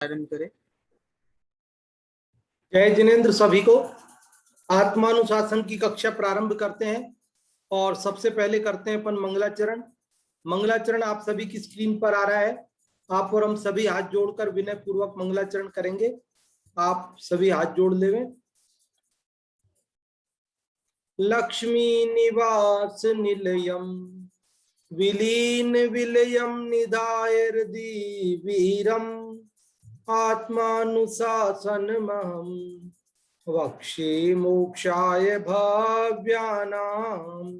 आरंभ करें। जय जिनेन्द्र सभी को। आत्मानुशासन की कक्षा प्रारंभ करते हैं और सबसे पहले करते हैं अपन मंगलाचरण। मंगलाचरण आप सभी की स्क्रीन पर आ रहा है। आप और हम सभी हाथ जोड़कर विनय पूर्वक मंगलाचरण करेंगे। आप सभी हाथ जोड़ लेवें। लक्ष्मी निवास निलयम विलीन विलयम निधाय हृदि वीरम आत्मानुशासनमहं वक्षे मोक्षाय भाव्यानाम।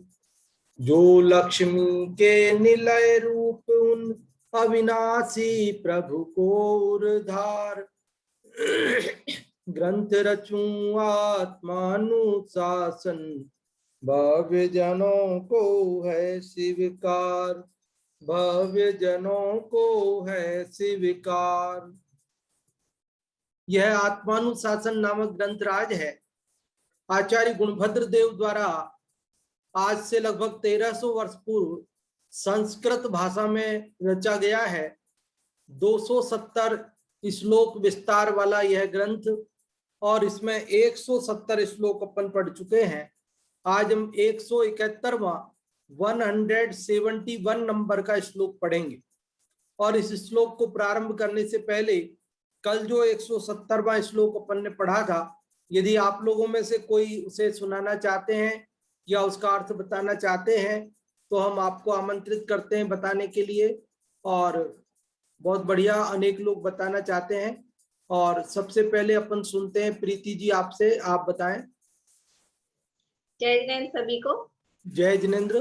जो लक्ष्मी के निलय रूप उन अविनाशी प्रभु को उद्धार ग्रंथ रचूं आत्मानुशासन भव्य जनों को है स्वीकार। भव्य जनों को है स्वीकार। यह आत्मानुशासन नामक ग्रंथराज है। आचार्य गुणभद्र देव द्वारा आज से लगभग 1300 वर्ष पूर्व संस्कृत भाषा में रचा गया है। 270 श्लोक विस्तार वाला यह ग्रंथ और इसमें 170 श्लोक अपन पढ़ चुके हैं। आज हम 171वां 171 नंबर का श्लोक पढ़ेंगे और इस श्लोक को प्रारंभ करने से पहले कल जो 170वां श्लोक अपन ने पढ़ा था, यदि आप लोगों में से कोई उसे सुनाना चाहते हैं या उसका अर्थ बताना चाहते हैं तो हम आपको आमंत्रित करते हैं बताने के लिए। और बहुत बढ़िया, अनेक लोग बताना चाहते हैं। और सबसे पहले अपन सुनते हैं प्रीति जी आपसे, आप बताएं। जय जिनेन्द्र सभी को। जय जिनेन्द्र।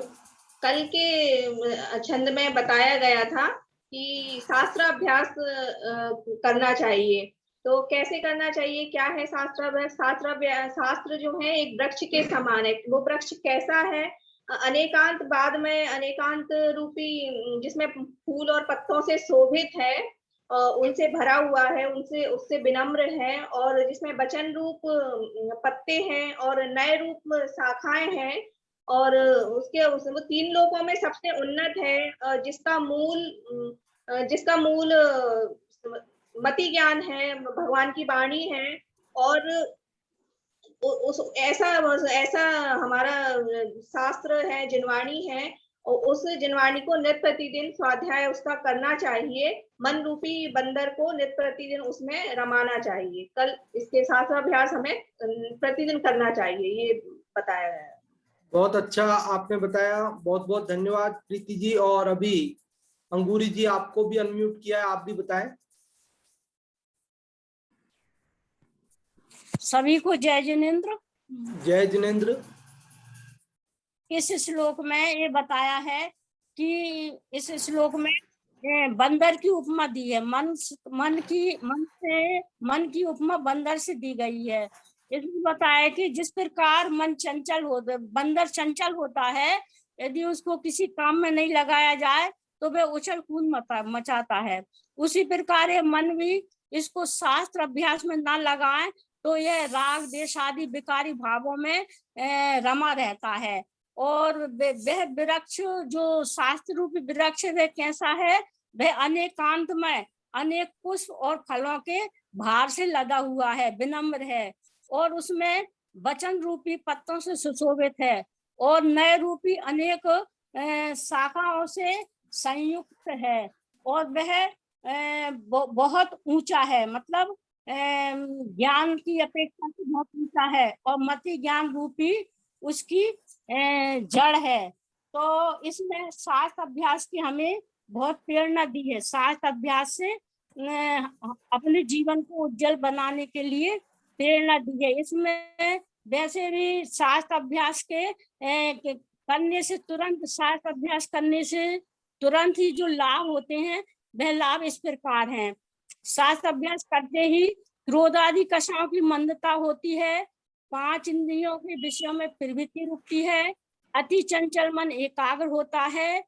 कल के छंद में बताया गया था कि शास्त्र अभ्यास करना चाहिए। तो कैसे करना चाहिए, क्या है शास्त्र अभ्यास? शास्त्र जो है एक वृक्ष के समान है। वो वृक्ष कैसा है? अनेकांत बाद में अनेकांत रूपी, जिसमें फूल और पत्तों से शोभित है, उनसे भरा हुआ है, उनसे उससे विनम्र है, और जिसमें वचन रूप पत्ते हैं और नए रूप शाखाएं हैं, और वो 3 लोकों में सबसे उन्नत है, जिसका मूल मति ज्ञान है, भगवान की वाणी है। और ऐसा हमारा शास्त्र है, जिनवाणी है, और उस जिनवाणी को नित्य प्रतिदिन स्वाध्याय उसका करना चाहिए। मन रूपी बंदर को नित्य प्रतिदिन उसमें रमाना चाहिए। कल इसके शास्त्र अभ्यास हमें प्रतिदिन करना चाहिए, ये बताया है। बहुत अच्छा आपने बताया, बहुत बहुत धन्यवाद प्रीति जी। और अभी अंगूरी जी आपको भी अनम्यूट किया है, आप भी बताएं। सभी को जय जिनेन्द्र। जय जिनेन्द्र। इस श्लोक में ये बताया है कि इस श्लोक में बंदर की उपमा दी है। मन की उपमा बंदर से दी गई है। इसमें बताया कि जिस प्रकार मन चंचल होता, बंदर चंचल होता है, यदि उसको किसी काम में नहीं लगाया जाए तो वह उछल कूद मचाता है। उसी प्रकार ये मन भी इसको शास्त्र अभ्यास में न लगाएं तो यह राग देश आदि विकारी भावों में रमा रहता है। और वह वृक्ष जो शास्त्र रूपी वृक्ष वह कैसा है? वह अनेकांत में अनेक पुष्प और फलों के भार से लदा हुआ है, विनम्र है, और उसमें वचन रूपी पत्तों से सुशोभित है, और नए रूपी अनेक शाखाओं से संयुक्त है, और वह बहुत ऊंचा है, मतलब ज्ञान की अपेक्षा से बहुत ऊंचा है, और मति ज्ञान रूपी उसकी जड़ है। तो इसमें शास्त्र अभ्यास की हमें बहुत प्रेरणा दी है। शास्त्र अभ्यास से अपने जीवन को उज्जवल बनाने के लिए प्रेरणा दी है। इसमें वैसे भी शास्त्र अभ्यास करने से तुरंत ही जो लाभ होते हैं वह लाभ इस प्रकार हैं। शास्त्र अभ्यास करते ही क्रोध आदि कषायों की मंदता होती है, 5 इंद्रियों के विषयों में प्रवृत्ति रुकती है, अति चंचल मन एकाग्र होता है,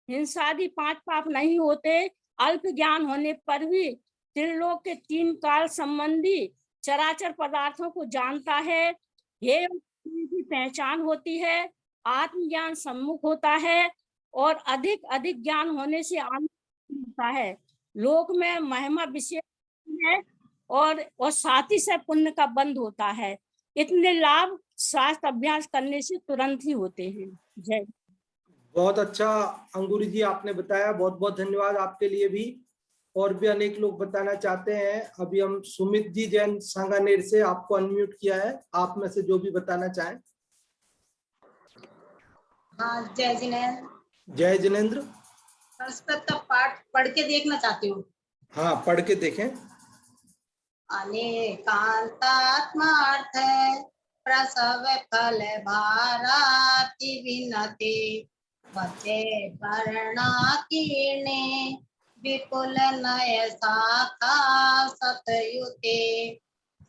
हिंसादि 5 पाप नहीं होते, अल्प ज्ञान होने पर भी त्रिलोक के 3 काल संबंधी चराचर पदार्थों को जानता है, ये की पहचान होती है, आत्मज्ञान सम्मुख होता है, और अधिक अधिक ज्ञान होने से आनंद होता है। लोक में महिमा विषय है और साथ ही से पुण्य का बंध होता है। इतने लाभ शास्त्र अभ्यास करने से तुरंत ही होते हैं। जय। बहुत अच्छा अंगूरी जी आपने बताया, बहुत बहुत धन्यवाद आपके लिए भी। और भी अनेक लोग बताना चाहते हैं। अभी हम सुमित जी जैन सांगानेर से आपको अनम्यूट किया है, आप में से जो भी बताना चाहें। हाँ, जय जिनेन्द्र। जय जिनेन्द्र। संस्कृत का पाठ पढ़ के देखना चाहती हूँ। हाँ, पढ़ के देखें। अनेकांतात्मार्थ प्रसव फल भाराति विनते वचे वर्णाकीर्णे विपुल नय शाखा सतयुते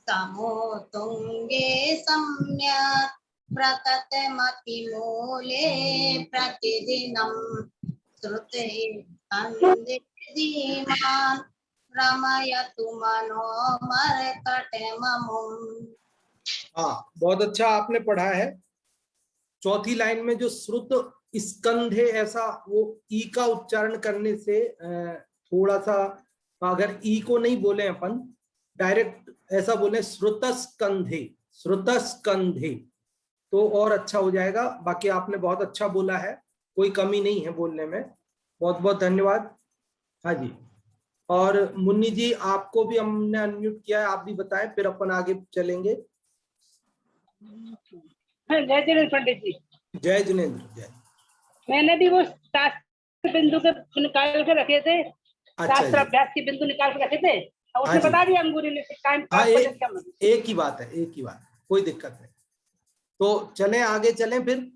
समोतुंगे सम्यक् प्रकटमति मूले प्रतिदिनं श्रुते धीमान् रमयतु मनोमर्कटममुम्। हाँ, बहुत अच्छा आपने पढ़ा है। चौथी लाइन में जो श्रुत स्कंधे, ऐसा वो ई का उच्चारण करने से थोड़ा सा, अगर ई को नहीं बोले अपन, डायरेक्ट ऐसा बोले श्रुतस्कंधे, श्रुतस्कंधे, तो और अच्छा हो जाएगा। बाकी आपने बहुत अच्छा बोला है, कोई कमी नहीं है बोलने में। बहुत बहुत धन्यवाद। हाँ जी, और मुन्नी जी आपको भी हमने अनम्यूट किया है, आप भी बताएं, फिर अपन आगे चलेंगे। जय जिनेन्द्र पंडित जी। जय जिनेन्द्र। जय। मैंने भी वो शास्त्र बिंदु के निकाल के रखे थे, शास्त्र अभ्यास के बिंदु निकाल के रखे थे, और उसने बता दिया अंगूरी ने टाइम। हाँ, एक ही बात है, एक ही बात, कोई दिक्कत नहीं। तो चलें, आगे चलें, फिर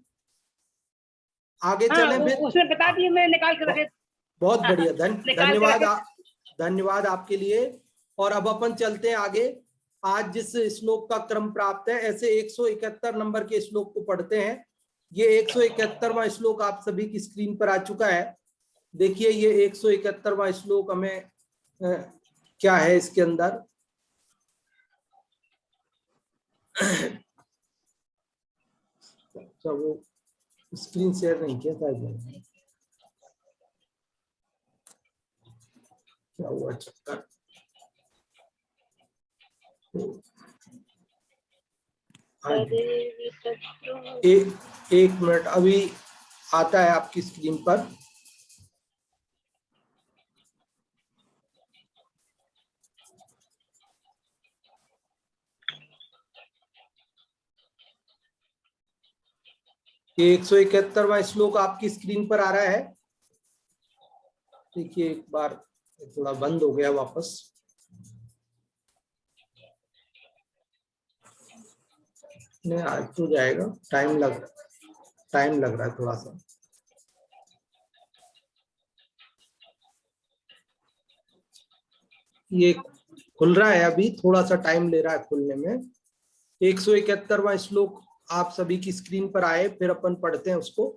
आगे चलें फिर। उसने बता दिया, मैं निकाल के रखे। बहुत बढ़िया, धन्यवाद, धन्यवाद आपके लिए। और अब अपन चलते हैं आगे। आज जिस श्लोक का क्रम प्राप्त है, ऐसे 171 नंबर के श्लोक को पढ़ते हैं। ये 171वां श्लोक आप सभी की स्क्रीन पर आ चुका है। देखिए, ये 171वां श्लोक हमें क्या है इसके अंदर। अच्छा, वो स्क्रीन शेयर नहीं किया था, क्या हुआ चक्कर। एक मिनट, अभी आता है आपकी स्क्रीन पर। ये 171वां श्लोक आपकी स्क्रीन पर आ रहा है। देखिए, एक बार थोड़ा बंद हो गया वापस। नहीं, आज तो जाएगा, टाइम लग रहा है थोड़ा सा। ये खुल रहा है, अभी थोड़ा सा टाइम ले रहा है खुलने में। 171वां श्लोक आप सभी की स्क्रीन पर आए, फिर अपन पढ़ते हैं उसको।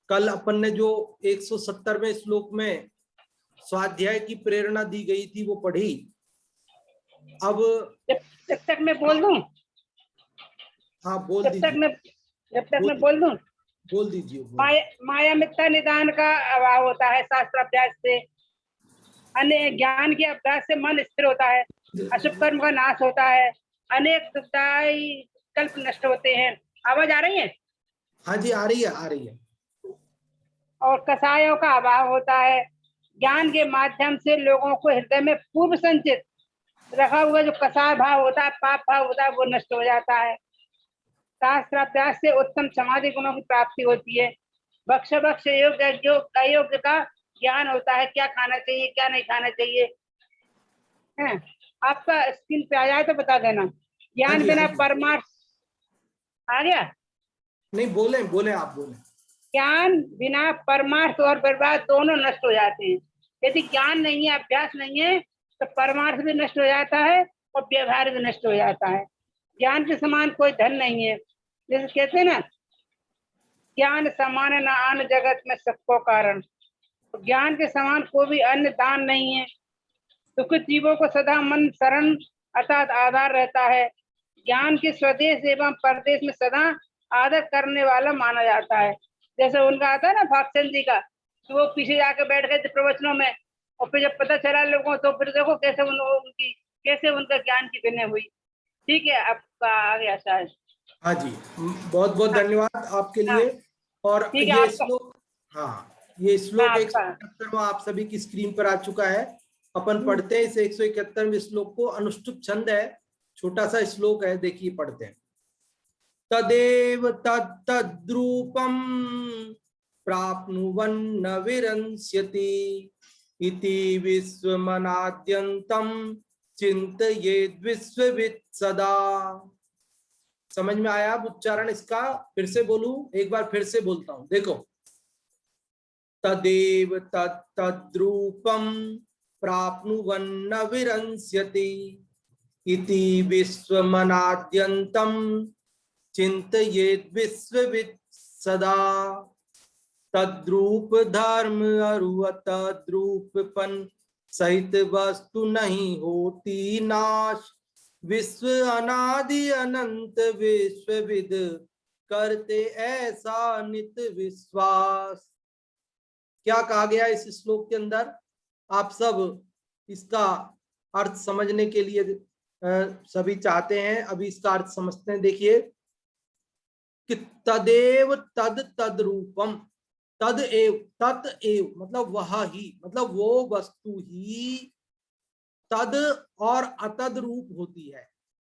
कल अपन ने जो 170वें श्लोक में स्वाध्याय की प्रेरणा दी गई थी वो पढ़ी। अब जब तक मैं बोल दूं। हाँ, बोल दीजिए। जब तक मैं बोल दूं। बोल दीजिए। माया मिथ्या निदान का अभाव होता है शास्त्र अभ्यास से। अन्य ज्ञान के अभ्यास से मन स्थिर होता है, अशुभ कर्म का नाश होता है, अनेक दुखदायी कल्प नष्ट होते हैं। आवाज आ रही है? हाँ जी, आ रही है, आ रही है। और कसायों का अभाव होता है। ज्ञान के माध्यम से लोगों को हृदय में पूर्व संचित रखा हुआ जो कसाय भाव होता है, पाप भाव होता है, वो नष्ट हो जाता है। शास्त्राभ्यास से उत्तम समाधि गुणों की प्राप्ति होती है। भक्ष योग्य अयोग्य का ज्ञान होता है, क्या खाना चाहिए क्या नहीं खाना चाहिए है। आपका स्क्रीन पे आ जाए तो बता देना। ज्ञान बिना परमार्थ आ गया? नहीं, बोले आप बोले। ज्ञान बिना परमार्थ और बर्बाद दोनों नष्ट हो जाते हैं। यदि ज्ञान नहीं है, अभ्यास नहीं है, तो परमार्थ भी नष्ट हो जाता है और व्यवहार भी नष्ट हो जाता है। ज्ञान के समान कोई धन नहीं है। जैसे कहते हैं ना, ज्ञान समान न आन जगत में सबको कारण। तो ज्ञान के समान कोई भी अन्य दान नहीं है। दुखित जीवों को सदा मन शरण अर्थात आधार रहता है। ज्ञान के स्वदेश एवं परदेश में सदा आदर करने वाला माना जाता है। जैसे उनका आता है ना भागचंद जी का, तो वो पीछे जाकर बैठ गए थे प्रवचनों में और फिर जब पता चला लोगों तो फिर देखो कैसे उनका ज्ञान की भिन्न हुई। ठीक है, आपका आ गया शायद। हाँ जी, बहुत बहुत हाँ, धन्यवाद आपके हाँ, लिए। और ठीक है ये आपका। श्लोक, हाँ, ये श्लोक हाँ, आपका 171वां आप सभी की स्क्रीन पर आ चुका है। अपन पढ़ते हैं इस 171वें श्लोक को। अनुष्टुप छंद है, छोटा सा श्लोक है, देखिए पढ़ते हैं। तदेव तद्रूपम प्राप्नुवन्न विरंस्यति इति विश्वमनाद्यंतम चिंतयेद् विश्ववित् सदा। समझ में आया अब उच्चारण इसका? फिर से बोलूं, एक बार फिर से बोलता हूं, देखो। तदेव तद्रूपम प्राप्नुवन्न विरंस्यति इति विश्वमनाद्यंतम चिंतयेद् विश्ववित् सदा। तद्रूप धर्म अरु तद्रूपपन सहित वस्तु नहीं होती नाश। विश्व अनादि अनंत विश्वविद करते ऐसा नित विश्वास। क्या कहा गया इस श्लोक के अंदर? आप सब इसका अर्थ समझने के लिए सभी चाहते हैं, अभी इसका अर्थ समझते हैं। देखिए कि तदेव तद्रूपम, तद एव, तत् एव मतलब वह ही, मतलब वो वस्तु ही तद और अतद रूप होती है।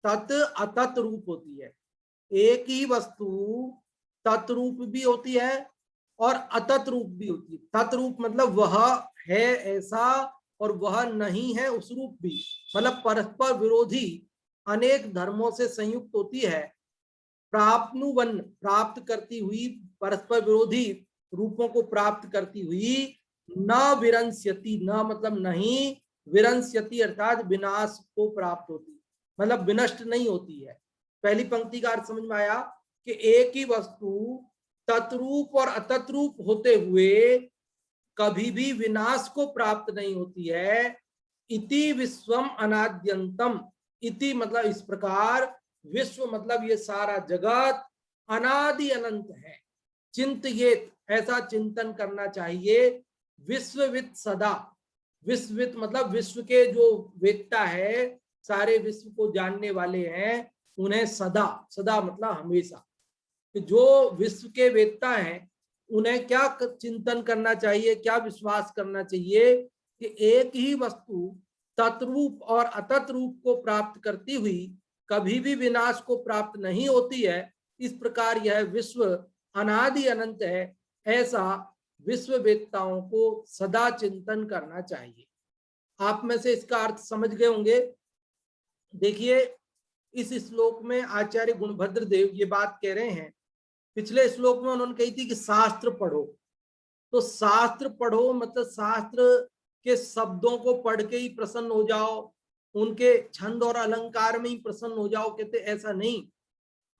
तत् अतत रूप होती है। एक ही वस्तु तत्रूप भी होती है और अतत रूप भी होती है। तत्रूप मतलब वह है ऐसा, और वह नहीं है उस रूप भी, मतलब परस्पर विरोधी अनेक धर्मों से संयुक्त होती है। प्राप्नुवन प्राप्त करती हुई, परस्पर विरोधी रूपों को प्राप्त करती हुई, न विरंस्यति, न मतलब नहीं, विरंस्यति अर्थात विनाश को प्राप्त होती, मतलब विनष्ट नहीं होती है। पहली पंक्ति का अर्थ समझ में आया कि एक ही वस्तु तत्रूप और अतत्रूप होते हुए कभी भी विनाश को प्राप्त नहीं होती है। इति विश्वम अनाद्यंतम, इति मतलब इस प्रकार, विश्व मतलब ये सारा जगत, अनादि अनंत है। चिंतयेत ऐसा चिंतन करना चाहिए। विश्वविद सदा, विश्वविद मतलब विश्व के जो वेत्ता है, सारे विश्व को जानने वाले हैं, उन्हें सदा, सदा मतलब हमेशा, जो विश्व के वेत्ता हैं उन्हें क्या चिंतन करना चाहिए, क्या विश्वास करना चाहिए कि एक ही वस्तु तत्रूप और अतत रूप को प्राप्त करती हुई कभी भी विनाश को प्राप्त नहीं होती है। इस प्रकार यह विश्व अनादि अनंत है, ऐसा विश्व वेत्ताओं को सदा चिंतन करना चाहिए। आप में से इसका अर्थ समझ गए होंगे। देखिए इस श्लोक में आचार्य गुणभद्र देव ये बात कह रहे हैं। पिछले श्लोक में उन्होंने कही थी कि शास्त्र पढ़ो, तो शास्त्र पढ़ो मतलब शास्त्र के शब्दों को पढ़ के ही प्रसन्न हो जाओ, उनके छंद और अलंकार में ही प्रसन्न हो जाओ। कहते ऐसा नहीं,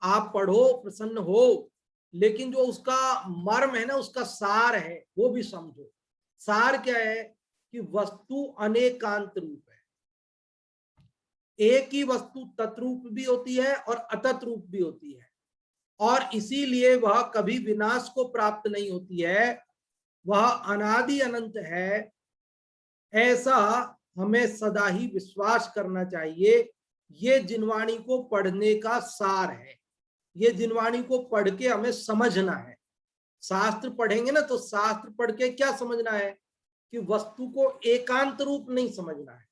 आप पढ़ो प्रसन्न हो, लेकिन जो उसका मर्म है ना, उसका सार है, वो भी समझो। सार क्या है कि वस्तु अनेकांत रूप है। एक ही वस्तु तत्रूप भी होती है और अतत रूप भी होती है, और इसीलिए वह कभी विनाश को प्राप्त नहीं होती है, वह अनादि अनंत है, ऐसा हमें सदा ही विश्वास करना चाहिए। ये जिनवाणी को पढ़ने का सार है। ये जिनवाणी को पढ़ के हमें समझना है। शास्त्र पढ़ेंगे ना तो शास्त्र पढ़ के क्या समझना है कि वस्तु को एकांत रूप नहीं समझना है,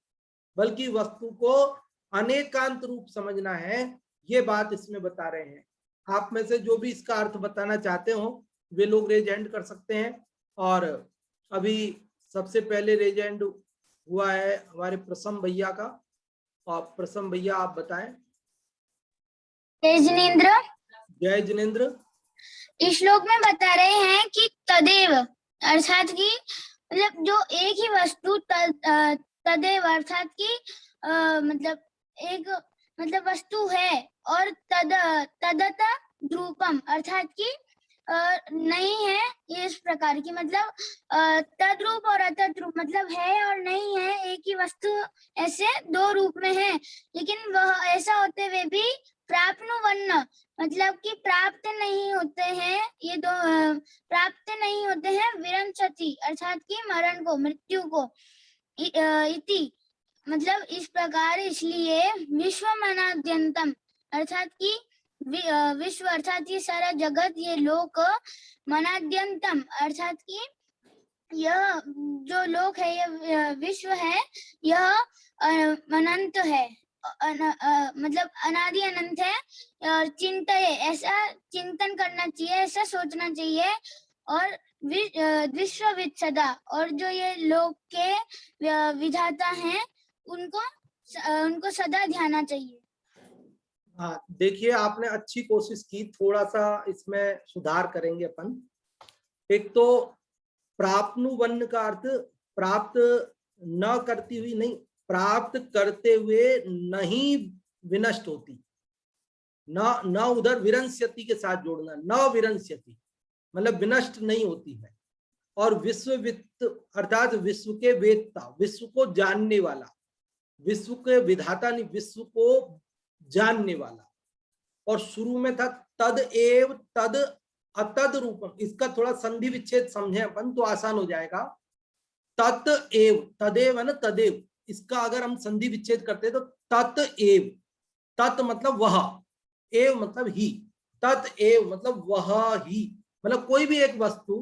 बल्कि वस्तु को अनेकांत रूप समझना है। ये बात इसमें बता रहे हैं। आप में से जो भी इसका अर्थ बताना चाहते हो वे लोग रेज हैंड कर सकते हैं। और अभी सबसे पहले रेज हैंड हुआ है हमारे प्रसम भैया का, और प्रसम भैया आप बताएं। जय जिनेंद्र। जय जिनेंद्र। इस श्लोक में बता रहे हैं कि तदेव अर्थात की मतलब जो एक ही वस्तु तदेव अर्थात की मतलब एक मतलब वस्तु है, और तदत ध्रुपम अर्थात की नहीं है। ये इस प्रकार की मतलब तद्रूप और अतत रूप मतलब है और नहीं है, एक ही वस्तु ऐसे दो रूप में है। लेकिन वह ऐसा होते हुए भी प्राप्नुवन्न मतलब कि प्राप्त नहीं होते हैं, ये दो प्राप्त नहीं होते हैं विरंचति अर्थात की मरण को, मृत्यु को। इति मतलब इस प्रकार, इसलिए विश्वमनाद्यंतम अर्थात कि विश्व अर्थात ये सारा जगत, ये लोक, मनाद्यंतम अर्थात कि यह जो लोक है, यह विश्व है, यह अनंत है, मतलब अनादि अनंत है। और चिंतये, ऐसा चिंतन करना चाहिए, ऐसा सोचना चाहिए। और विश्वविद सदा, और जो ये लोक के विधाता हैं उनको सदा ध्याना चाहिए। हाँ, देखिए आपने अच्छी कोशिश की, थोड़ा सा इसमें सुधार करेंगे अपन। एक तो प्राप्नुवन्न का अर्थ प्राप्त न करती हुई नहीं, प्राप्त करते हुए नहीं विनष्ट होती, न उधर विरंस्यति के साथ जोड़ना, न विरंस्यति मतलब विनष्ट नहीं होती है। और विश्ववित्त अर्थात विश्व के वेदता, विश्व को जानने वाला, विश्व के विधाता नहीं, विश्व को जानने वाला। और शुरू में था तद एव तद अतद रूपम, इसका थोड़ा संधि विच्छेद समझे अपन तो आसान हो जाएगा। तत एव, तदेव है ना, तदेव, इसका अगर हम संधि विच्छेद करते तो तत एव, तत् मतलब वह, एव मतलब ही, तत एव मतलब वह ही, मतलब कोई भी एक वस्तु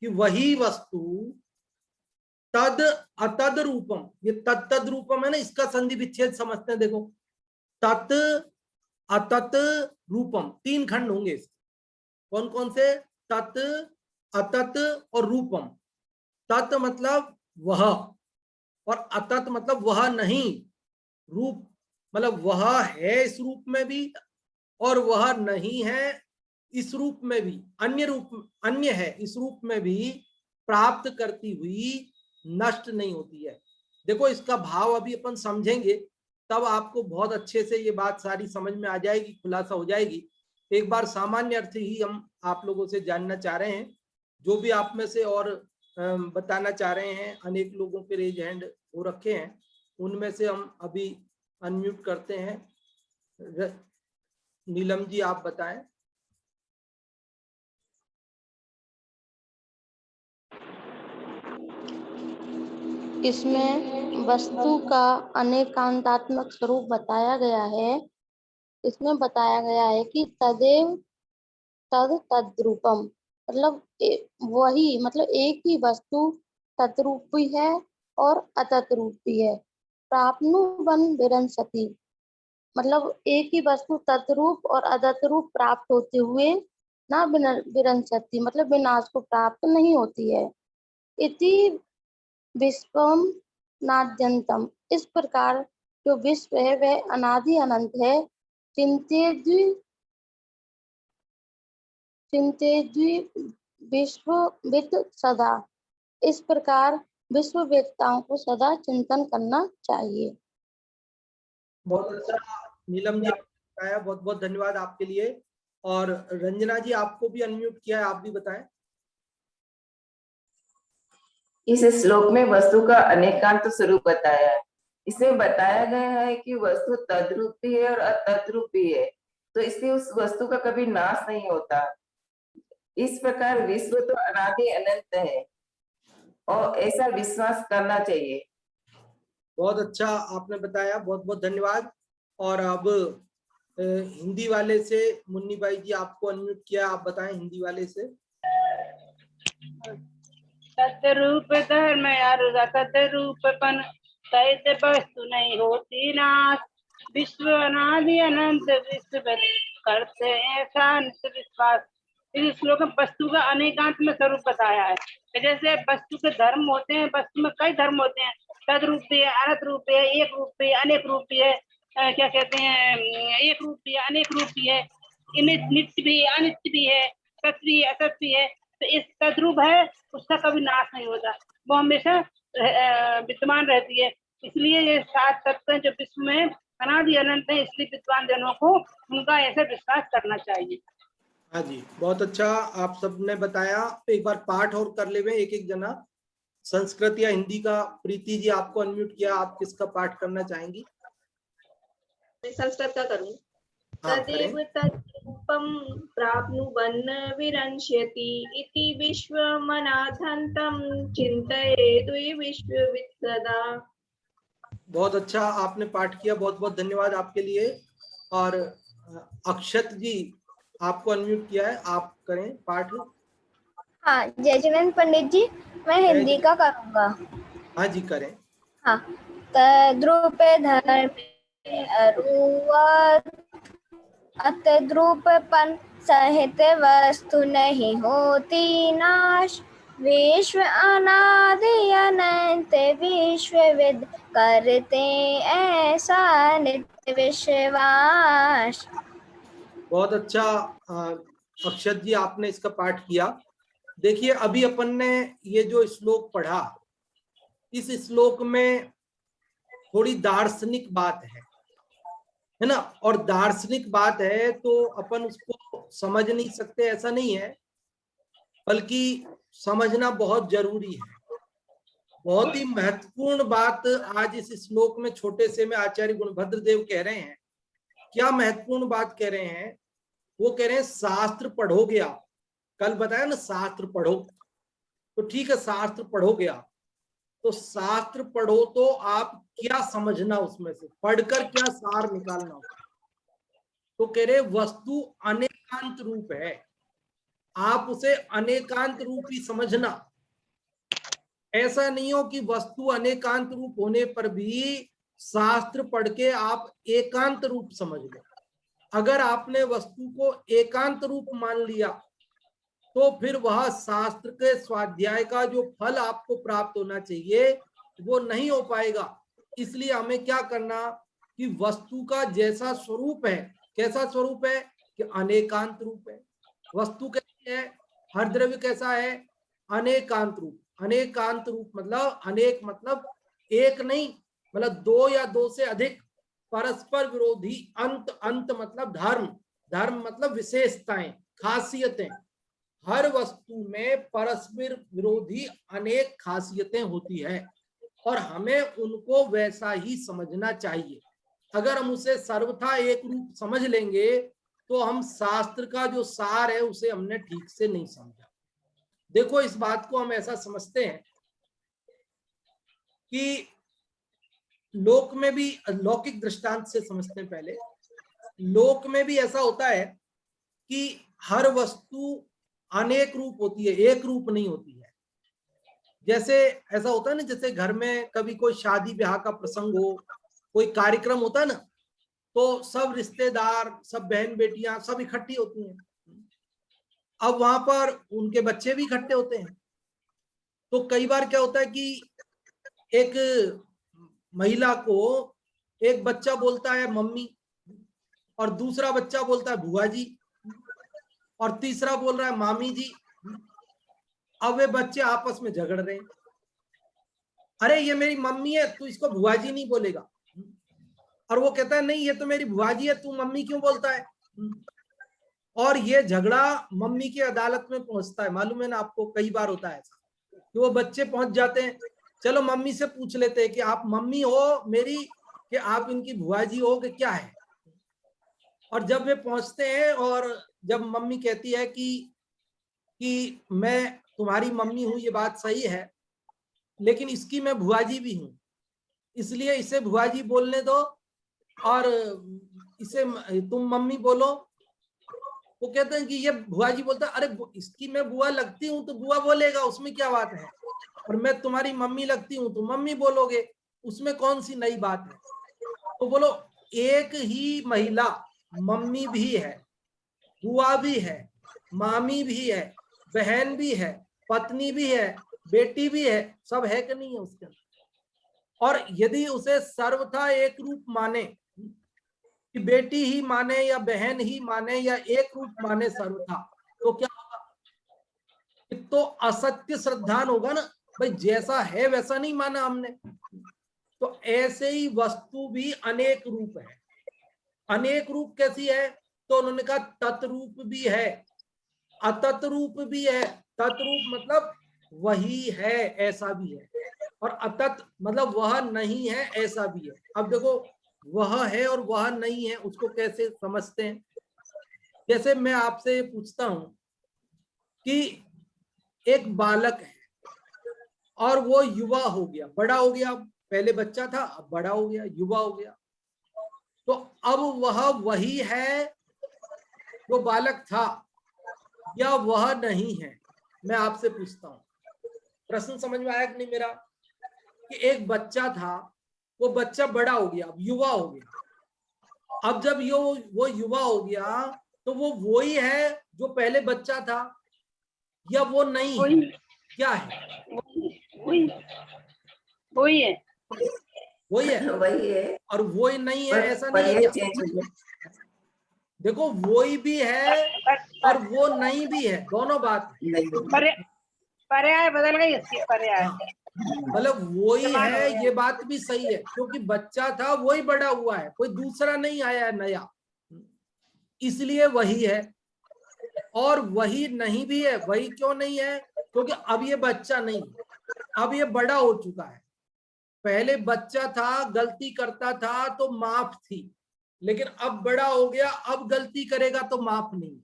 कि वही वस्तु, तद अतद रूपम, ये तद रूपम है ना, इसका संधि विच्छेद समझते हैं। देखो तत् अतत रूपम, तीन खंड होंगे इसके, कौन कौन से? तत्, अतत और रूपम। तत् मतलब वह, और अतत मतलब वह नहीं, रूप मतलब वह है इस रूप में भी और वह नहीं है इस रूप में भी, अन्य है इस रूप में भी, प्राप्त करती हुई नष्ट नहीं होती है। देखो इसका भाव अभी अपन समझेंगे, तब आपको बहुत अच्छे से ये बात सारी समझ में आ जाएगी, खुलासा हो जाएगी। एक बार सामान्य अर्थ ही हम आप लोगों से जानना चाह रहे हैं। जो भी आप में से और बताना चाह रहे हैं, अनेक लोगों के रेज हैंड हो रखे हैं, उनमें से हम अभी अनम्यूट करते हैं। नीलम जी आप बताएं। इसमें वस्तु का अनेकांतात्मक स्वरूप बताया गया है। इसमें बताया गया है कि तदेव तद तद्रूपम, मतलब वही, मतलब एक ही वस्तु तद्रूपी है और अतद्रूपी है। प्राप्नुवन विरंसति, मतलब एक ही वस्तु तद्रूप और अतद्रूप प्राप्त होते हुए ना विरंसति, मतलब विनाश को प्राप्त नहीं होती है। इति विश्वम नाद्यंतम, इस प्रकार जो विश्व है वह अनादि अनंत है। चिंतेद्वि विश्वविद सदा, इस प्रकार विश्ववेत्ताओं को सदा चिंतन करना चाहिए। बहुत अच्छा नीलम जी आपने बताया, बहुत बहुत धन्यवाद आपके लिए। और रंजना जी आपको भी अनम्यूट किया है, आप भी बताएं। इस श्लोक में वस्तु का अनेकांत स्वरूप बताया है। इसमें बताया गया है कि वस्तु तद्रूपी है और अतद्रूपी है, तो इसलिए उस वस्तु का कभी नाश नहीं होता। इस प्रकार विश्व तो अनादि अनंत है और ऐसा विश्वास करना चाहिए। बहुत अच्छा आपने बताया, बहुत बहुत धन्यवाद। और अब हिंदी वाले से मुन्नी बाई जी आपको अनम्यूट किया, आप बताएं हिंदी वाले से। तद्रूप धर्म तद्रूपपन, तैत वस्तु नहीं होती नाश। विश्व अनादि अनंत विश्व करते ऐसा विश्वास। इस श्लोक में वस्तु का अनेकांत में स्वरूप बताया है। जैसे वस्तु के धर्म होते हैं, वस्तु में कई धर्म होते हैं, तद्रूपी है, अनंत रूपी है, एक रूपी है, अनेक रूपी है, क्या कहते हैं, एक रूपी है, अनेक रूपी है, इनमें नित्य भी है, अनित्य भी है, सत्य भी है, असत्य भी है। तो इस तद्रूप है, उसका कभी नाश नहीं होता, वो हमेशा विद्यमान रहती है। इसलिए ये 7 तत्व जो विश्व में अनादि अनंत है, इसलिए विद्वान जनों को उनका ऐसा विश्वास करना चाहिए। हाँ जी, बहुत अच्छा आप सबने बताया। एक बार पाठ और कर ले, एक एक जना। संस्कृत या हिंदी का प्रीति जी आपको अनम्यूट किया, आप किसका पाठ करना चाहेंगी? मैं संस्कृत का करूँ। हाँ, तदेव करें। तद रूपं प्राप्नुवन् विरंस्यति इति विश्वमनाथन्तं चिन्तयेत् विश्ववित् सदा। बहुत अच्छा आपने पाठ किया, बहुत बहुत धन्यवाद आपके लिए। और अक्षत जी आपको अनम्यूट किया है, आप करें पाठ। हाँ, जयचंद्र पंडित जी, मैं हिंदी का करूँगा। हाँ जी करें। हाँ, तद्रूपे धर्मे अरुवत् अतद्रूपपन सहित वस्तु नहीं होती नाश। विश्व अनादि अनंत विश्वविद करते ऐसा नित्य विश्वास। बहुत अच्छा अक्षत जी आपने इसका पाठ किया। देखिए अभी अपन ने ये जो श्लोक पढ़ा, इस श्लोक में थोड़ी दार्शनिक बात है ना, और दार्शनिक बात है तो अपन उसको समझ नहीं सकते ऐसा नहीं है, बल्कि समझना बहुत जरूरी है। बहुत ही महत्वपूर्ण बात आज इस श्लोक में छोटे से में आचार्य गुणभद्र देव कह रहे हैं। क्या महत्वपूर्ण बात कह रहे हैं? वो कह रहे हैं शास्त्र पढ़ोगे आप, कल बताया ना शास्त्र पढ़ो, तो ठीक है शास्त्र पढ़ोगे आप, तो शास्त्र पढ़ो तो आप क्या समझना उसमें से, पढ़कर क्या सार निकालना होगा। तो कह रहे वस्तु अनेकांत रूप है, आप उसे अनेकांत रूप ही समझना। ऐसा नहीं हो कि वस्तु अनेकांत रूप होने पर भी शास्त्र पढ़ के आप एकांत रूप समझ लो। अगर आपने वस्तु को एकांत रूप मान लिया तो फिर वह शास्त्र के स्वाध्याय का जो फल आपको प्राप्त होना चाहिए वो नहीं हो पाएगा। इसलिए हमें क्या करना कि वस्तु का जैसा स्वरूप है, कैसा स्वरूप है कि अनेकांत रूप है। वस्तु कैसी है? हर द्रव्य कैसा है? अनेकांत रूप। अनेकांत रूप मतलब अनेक मतलब एक नहीं, मतलब दो या दो से अधिक परस्पर विरोधी, अंत अंत मतलब धर्म, धर्म मतलब विशेषताएं, खासियतें। हर वस्तु में परस्पर विरोधी अनेक खासियतें होती है और हमें उनको वैसा ही समझना चाहिए। अगर हम उसे सर्वथा एक रूप समझ लेंगे तो हम शास्त्र का जो सार है उसे हमने ठीक से नहीं समझा। देखो इस बात को हम ऐसा समझते हैं कि लोक में भी, लौकिक दृष्टांत से समझते हैं पहले, लोक में भी ऐसा होता है कि हर वस्तु अनेक रूप होती है, एक रूप नहीं होती है। जैसे ऐसा होता है ना, जैसे घर में कभी कोई शादी ब्याह का प्रसंग हो, कोई कार्यक्रम होता है ना, तो सब रिश्तेदार, सब बहन बेटियां सब इकट्ठी होती हैं। अब वहां पर उनके बच्चे भी इकट्ठे होते हैं। तो कई बार क्या होता है कि एक महिला को एक बच्चा बोलता है मम्मी, और दूसरा बच्चा बोलता है बुआ जी, और तीसरा बोल रहा है मामी जी। अब वे बच्चे आपस में झगड़ रहे हैं, अरे ये मेरी मम्मी है तू इसको बुआ जी नहीं बोलेगा, और वो कहता है नहीं ये तो मेरी बुआ जी है तू मम्मी क्यों बोलता है। और ये झगड़ा मम्मी की अदालत में पहुंचता है। मालूम है ना आपको, कई बार होता है ऐसा कि वो बच्चे पहुंच जाते हैं, चलो मम्मी से पूछ लेते हैं कि आप मम्मी हो मेरी कि आप इनकी बुआ जी हो कि क्या है। और जब वे पहुंचते हैं और जब मम्मी कहती है कि मैं तुम्हारी मम्मी हूं, ये बात सही है, लेकिन इसकी मैं बुआ जी भी हूं, इसलिए इसे बुआ जी बोलने दो और इसे तुम मम्मी बोलो। वो कहते हैं कि ये बुआ जी बोलता है, अरे इसकी मैं बुआ लगती हूँ तो बुआ बोलेगा, उसमें क्या बात है, और मैं तुम्हारी मम्मी लगती हूँ तो मम्मी बोलोगे, उसमें कौन सी नई बात है। तो बोलो एक ही महिला मम्मी भी है, बुआ भी है, मामी भी है, बहन भी है, पत्नी भी है, बेटी भी है, सब है कि नहीं है उसके अंदर। और यदि उसे सर्वथा एक रूप माने कि बेटी ही माने या बहन ही माने या एक रूप माने सर्वथा, तो क्या होगा? तो असत्य श्रद्धान होगा ना, भाई जैसा है वैसा नहीं माना हमने। तो ऐसे ही वस्तु भी अनेक रूप है। अनेक रूप कैसी है? तो उन्होंने कहा तत्रूप भी है, अतत रूप भी है। तत्रूप मतलब वही है ऐसा भी है, और अतत मतलब वह नहीं है ऐसा भी है। अब देखो वह है और वह नहीं है उसको कैसे समझते हैं। जैसे मैं आपसे ये पूछता हूं कि एक बालक है और वो युवा हो गया, बड़ा हो गया, पहले बच्चा था अब बड़ा हो गया, युवा हो गया, तो अब वह वही है जो बालक था या वह नहीं है? मैं आपसे पूछता हूं, प्रश्न समझ में आया कि नहीं मेरा? कि एक बच्चा था, वो बच्चा बड़ा हो गया, अब युवा हो गया। अब जब वो युवा हो गया तो वो वही है जो पहले बच्चा था या वो नहीं है? वही क्या है? वही वही है। वही है वही है, और वही नहीं है, ऐसा पर नहीं है ये क्या? चेंज हो गया। देखो, वही भी है और वो नहीं भी है, दोनों बात है। नहीं, पर्याय बदल गई इसकी, पर्याय हाँ, मतलब वही समान हो है, गया। ये बात भी सही है, क्योंकि बच्चा था वही बड़ा हुआ है, कोई दूसरा नहीं आया है नया, इसलिए वही है। और वही नहीं भी है, वही क्यों नहीं है? क्योंकि अब ये बच्चा नहीं, अब ये बड़ा हो चुका है। पहले बच्चा था, गलती करता था तो माफ थी, लेकिन अब बड़ा हो गया, अब गलती करेगा तो माफ नहीं।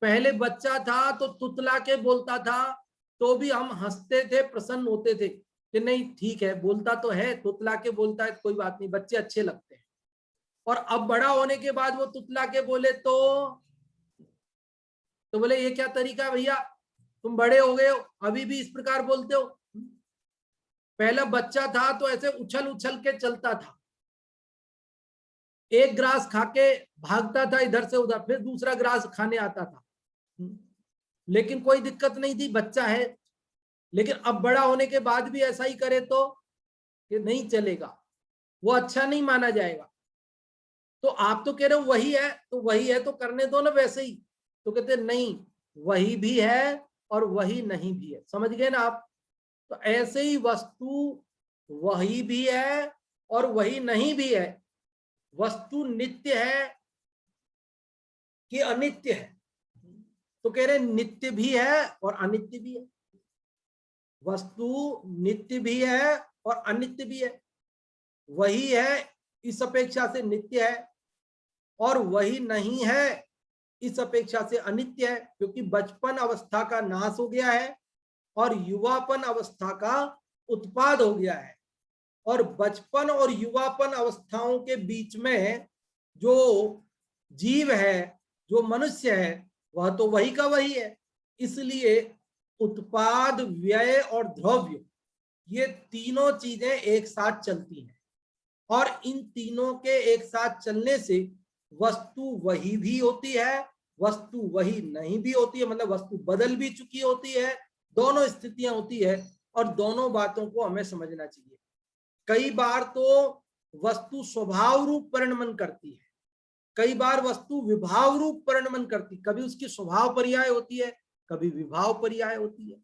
पहले बच्चा था तो तुतला के बोलता था, तो भी हम हंसते थे, प्रसन्न होते थे कि नहीं ठीक है, बोलता तो है, तुतला के बोलता है, कोई बात नहीं, बच्चे अच्छे लगते हैं। और अब बड़ा होने के बाद वो तुतला के बोले तो बोले ये क्या तरीका भैया, तुम बड़े हो गए हो अभी भी इस प्रकार बोलते हो? पहला बच्चा था तो ऐसे उछल उछल के चलता था, एक ग्रास खाके भागता था इधर से उधर, फिर दूसरा ग्रास खाने आता था, लेकिन कोई दिक्कत नहीं थी, बच्चा है। लेकिन अब बड़ा होने के बाद भी ऐसा ही करे तो कि नहीं चलेगा, वो अच्छा नहीं माना जाएगा। तो आप तो कह रहे हो वही है, तो वही है तो करने दो ना वैसे ही। तो कहते नहीं, वही भी है और वही नहीं भी है, समझ गए ना आप? तो ऐसे ही वस्तु वही भी है और वही नहीं भी है। वस्तु नित्य है कि अनित्य है? तो कह रहे नित्य भी है और अनित्य भी है। वस्तु नित्य भी है और अनित्य भी है। वही है इस अपेक्षा से नित्य है और वही नहीं है इस अपेक्षा से अनित्य है, क्योंकि बचपन अवस्था का नाश हो गया है और युवापन अवस्था का उत्पाद हो गया है। और बचपन और युवापन अवस्थाओं के बीच में जो जीव है, जो मनुष्य है, वह तो वही का वही है। इसलिए उत्पाद, व्यय और द्रव्य, ये तीनों चीजें एक साथ चलती हैं और इन तीनों के एक साथ चलने से वस्तु वही भी होती है, वस्तु वही नहीं भी होती है, मतलब वस्तु बदल भी चुकी होती है। दोनों स्थितियां होती है और दोनों बातों को हमें समझना चाहिए। कई बार तो वस्तु स्वभाव रूप परिणमन करती है, कई बार वस्तु विभाव रूप परिणमन करती, कभी उसकी स्वभाव पर्याय होती है, कभी विभाव पर्याय होती है।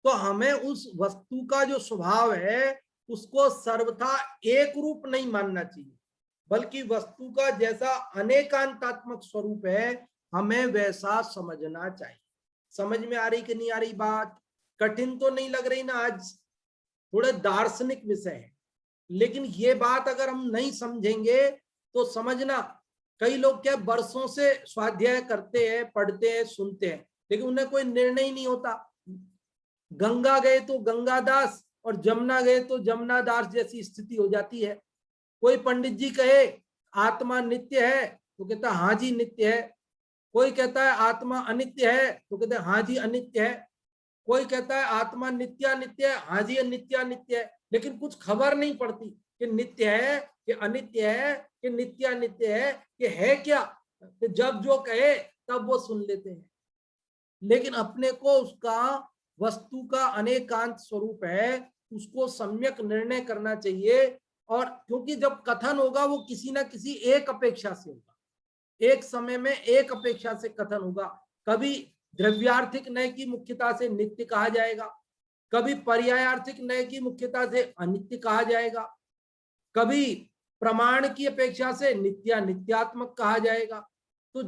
तो हमें उस वस्तु का जो स्वभाव है उसको सर्वथा एक रूप नहीं मानना चाहिए, बल्कि वस्तु का जैसा अनेकांतात्मक स्वरूप है हमें वैसा समझना चाहिए। समझ में आ रही कि नहीं आ रही बात? कठिन तो नहीं लग रही ना? आज थोड़े दार्शनिक विषय है, लेकिन ये बात अगर हम नहीं समझेंगे तो समझना, कई लोग क्या वर्षों से स्वाध्याय करते हैं, पढ़ते हैं, सुनते हैं, लेकिन उन्हें कोई निर्णय ही नहीं होता। गंगा गए तो गंगादास और जमुना गए तो जमुनादास जैसी स्थिति हो जाती है। कोई पंडित जी कहे आत्मा नित्य है तो कहता है हाँ जी नित्य है, कोई कहता है आत्मा अनित्य है तो कहते हैं हाँ जी अनित्य है, कोई कहता है आत्मा नित्यानित्य है, हाँ जी नित्यानित्य है, लेकिन कुछ खबर नहीं पड़ती कि नित्य है कि अनित्य है कि नित्यानित्य है कि है क्या। तो जब जो कहे तब वो सुन लेते हैं, लेकिन अपने को उसका वस्तु का अनेकांत स्वरूप है, उसको सम्यक निर्णय करना चाहिए। और क्योंकि जब कथन होगा वो किसी ना किसी एक अपेक्षा से होगा, एक समय में एक अपेक्षा से कथन होगा। कभी द्रव्यार्थिक नय की मुख्यता से नित्य कहा जाएगा, कभी पर्यायार्थिक नय की मुख्यता से अनित्य कहा जाएगा, कभी प्रमाण की अपेक्षा से नित्यात्मक कहा जाएगा। तो